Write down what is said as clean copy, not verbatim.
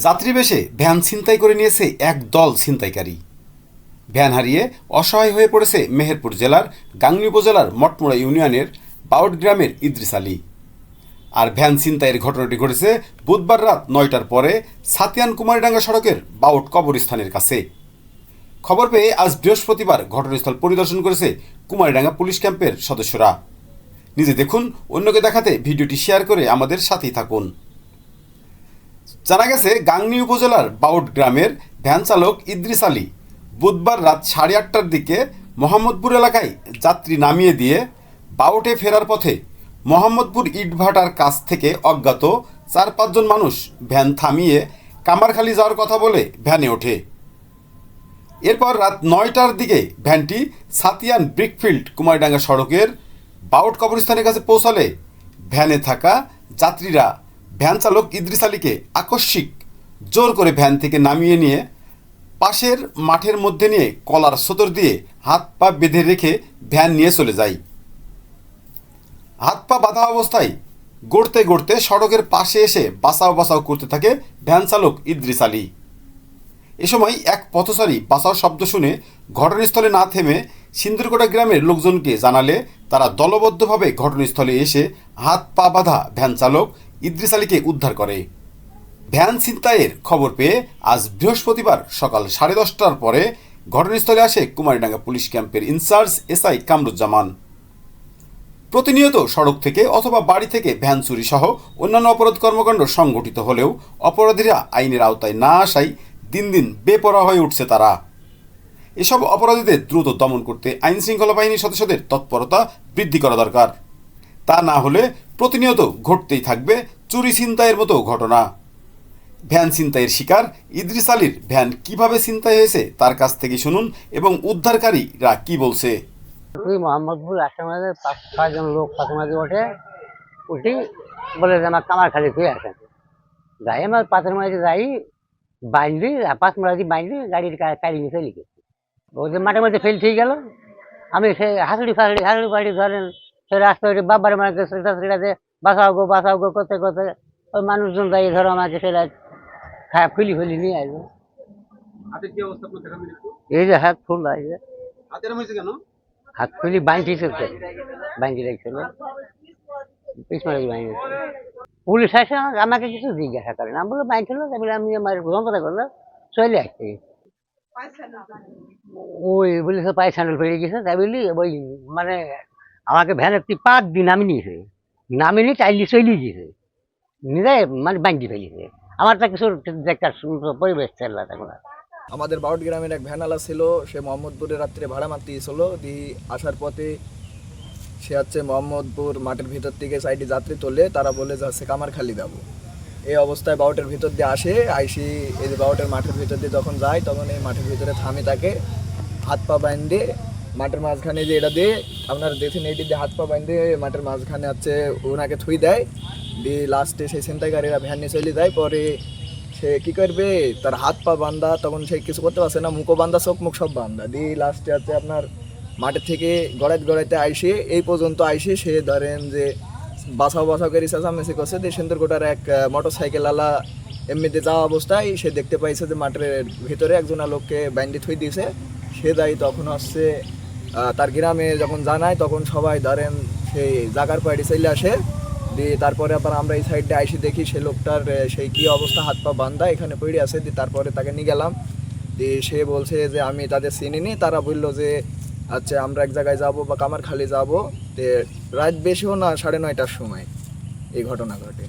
যাত্রীবেশে van ছিনতাই করে নিয়েছে এক দল ছিনতাইকারী। ভ্যান হারিয়ে অসহায় হয়ে পড়েছে মেহেরপুর জেলার গাংনী উপজেলার মটমোড়া ইউনিয়নের বাউট গ্রামের ইদ্রিস আলী। আর ভ্যান ছিনতাইয়ের ঘটনাটি ঘটেছে বুধবার রাত 9টার পরে সাতিয়ান কুমারীডাঙ্গা সড়কের বাউট কবরস্থানের কাছে। খবর পেয়ে আজ বৃহস্পতিবার ঘটনাস্থল পরিদর্শন করেছে কুমারীডাঙ্গা পুলিশ ক্যাম্পের সদস্যরা। নিজে দেখুন, অন্যকে দেখাতে ভিডিওটি শেয়ার করে আমাদের সাথেই থাকুন। জানা গেছে, গাংনী উপজেলার বাউট গ্রামের ভ্যান চালক ইদ্রিস আলী বুধবার রাত 8:30টার দিকে মোহাম্মদপুর এলাকায় যাত্রী নামিয়ে দিয়ে বাউটে ফেরার পথে মোহাম্মদপুর ইটভাটার কাছ থেকে অজ্ঞাত 4-5 জন মানুষ ভ্যান থামিয়ে কামারখালী যাওয়ার কথা বলে ভ্যানে ওঠে। এরপর রাত 9টার দিকে ভ্যানটি সাতিয়ান ব্রিকফিল্ড কুমারীডাঙ্গা সড়কের বাউট কবরস্থানের কাছে পৌঁছালে ভ্যানে থাকা যাত্রীরা ভ্যান চালক ইদ্রিস আলীকে আকস্মিক জোর করে ভ্যান থেকে নামিয়ে নিয়ে পাশের মাঠের মধ্যে নিয়ে কলার সতর দিয়ে হাত পা বেঁধে রেখে ভ্যান নিয়ে চলে যায়। হাত পা বাঁধা অবস্থায় গড়তে গড়তে সড়কের পাশে এসে বাঁচাও করতে থাকে ভ্যান চালক ইদ্রিস আলী। এ সময় এক পথচারী বাঁচাও শব্দ শুনে ঘটনাস্থলে না থেমে সিন্দুরকোটা গ্রামের লোকজনকে জানালে তারা দলবদ্ধভাবে ঘটনাস্থলে এসে হাত পা বাঁধা ভ্যান চালক ইদ্রিস আলীকে উদ্ধার করে। ভ্যান ছিনতাইয়ের খবর পেয়ে আজ বৃহস্পতিবার সকাল 10:30টার পরে ঘটনাস্থলে আসে কুমারীডাঙ্গা পুলিশ ক্যাম্পের ইনচার্জ এসআই কামরুজ্জামান। প্রতিনিয়ত সড়ক থেকে অথবা বাড়ি থেকে ভ্যান চুরি সহ অন্যান্য অপরাধ কর্মকাণ্ড সংঘটিত হলেও অপরাধীরা আইনের আওতায় না আসায় দিন দিন বেপরোয়া হয়ে উঠছে তারা। এসব অপরাধীদের দ্রুত দমন করতে আইন শৃঙ্খলা বাহিনীর সদস্যদের তৎপরতা বৃদ্ধি করা দরকার। তা না হলে প্রতিনিয়ত ঘটতেই থাকবে চুরি ছিনতাইয়ের মতো ঘটনা। ভ্যান ছিনতাইয়ের শিকার ইদ্রিস আলীর ভ্যান কিভাবে ছিনতাই হয়েছে তার কাছ থেকে শুনুন এবং উদ্ধারকারীরা কি বলছে। মোহাম্মদপুর রাস্তার মাঝে 5-6 জন লোক পাশে মাঝে ওঠে, উঠি বলে যে আমার কামারখালী থেকে আসেন। যাই আমার পাথর মাঝে যাই, বাইন্ডি পাঁচ মাঝে বাইন্ডি গাড়ির কাড়ি নিয়ে চলে গেছে। ওদের মাঠের মধ্যে ফেল ঠিক গেল। আমি সে হাসুড়ি ফাড়ি ধরেন সে রাস্তা বাবার মাকে সেটাতে বাঁচাও গো করতে করতে ওই মানুষজন যাই ধরো আমাকে সেটা খায় ফুলি নিয়ে আসবে। এই যে হাত ফুল আছে, হাত খুলি বাইন্ডি চলছে, বাইন্ডি রাখছিল পুলিশ আসে আমাকে কিছু জিজ্ঞাসা করেন। আমি বললো বাইন্ড ছিল, তারপরে আমি আমার যন্ত্রণা করলাম চলে আসছি। ওই বলি পায়ে স্যান্ডেল পেয়ে গেছে, তাই বলি ওই মানে আমাকে ভ্যানের 5 দিন নামি নিয়েছে, নামি নিয়ে চাইলি চলে গিয়েছে নিজে, মানে বাইন্ডি ফেলিছে। আমার তো কিছু দেখার পরিবেশ চাইল এখন। আমাদের বাউট গ্রামের এক ভ্যানালা ছিল, সে মোহাম্মদপুরে রাত্রে ভাড়া মারতে গিয়েছিল। দিয়ে আসার পথে সে হচ্ছে মোহাম্মদপুর মাঠের ভিতর থেকে সাইডে যাত্রী তোলে, তারা বলে যাচ্ছে কামারখালী যাবো। এই অবস্থায় বাউটের ভিতর দিয়ে আইসি এই যে বাউটের মাঠের ভিতর দিয়ে যখন যায় তখন এই মাঠের ভিতরে থামে তাকে হাত পা বাইন্ধে মাঠের মাঝখানে যে এটা দিয়ে আপনারা দেখছেন এইটি দিয়ে হাত পা বাইন্ধে মাঠের মাঝখানে হচ্ছে ওনাকে থুই দেয়। দিয়ে লাস্টে সেই ছিনতাইকারীরা ভ্যান নিয়ে চলে যায়। পরে সে কী করবে, তার হাত পা বান্ধা, তখন সে কিছু করতে পারছে না, মুখও বান্ধা, চোখ মুখ সব বান্ধা। দিয়ে লাস্টে হচ্ছে আপনার মাঠের থেকে গড়াইতে আইসে এই পর্যন্ত আইসে সে ধরেন যে বাছাও করে চেঁচামেচি করছে। দিয়ে সিন্দুরকোটার এক মোটর সাইকেলওয়ালা এমনিতে যাওয়া অবস্থায় সে দেখতে পাইছে যে মাঠের ভিতরে একজন লোককে ব্যান্ডি থুই দিয়েছে। সে যাই তখন হচ্ছে তার গ্রামে যখন জানায় তখন সবাই ধরেন সেই জাগার পাড়ি চলে আসে। দিয়ে তারপরে আবার আমরা এই সাইডে আইসি দেখি সে লোকটার সেই কী অবস্থা, হাত পা বান্ধা এখানে পড়ে আছে। দিয়ে তারপরে তাকে নিয়ে গেলাম। দিয়ে সে বলছে যে আমি তাদের চিনিনি। তারা বললো যে আচ্ছা আমরা এক জায়গায় যাবো বা কামারখালী যাবো। রাত বেশিও না, 9:30টার সময় এই ঘটনা ঘটে।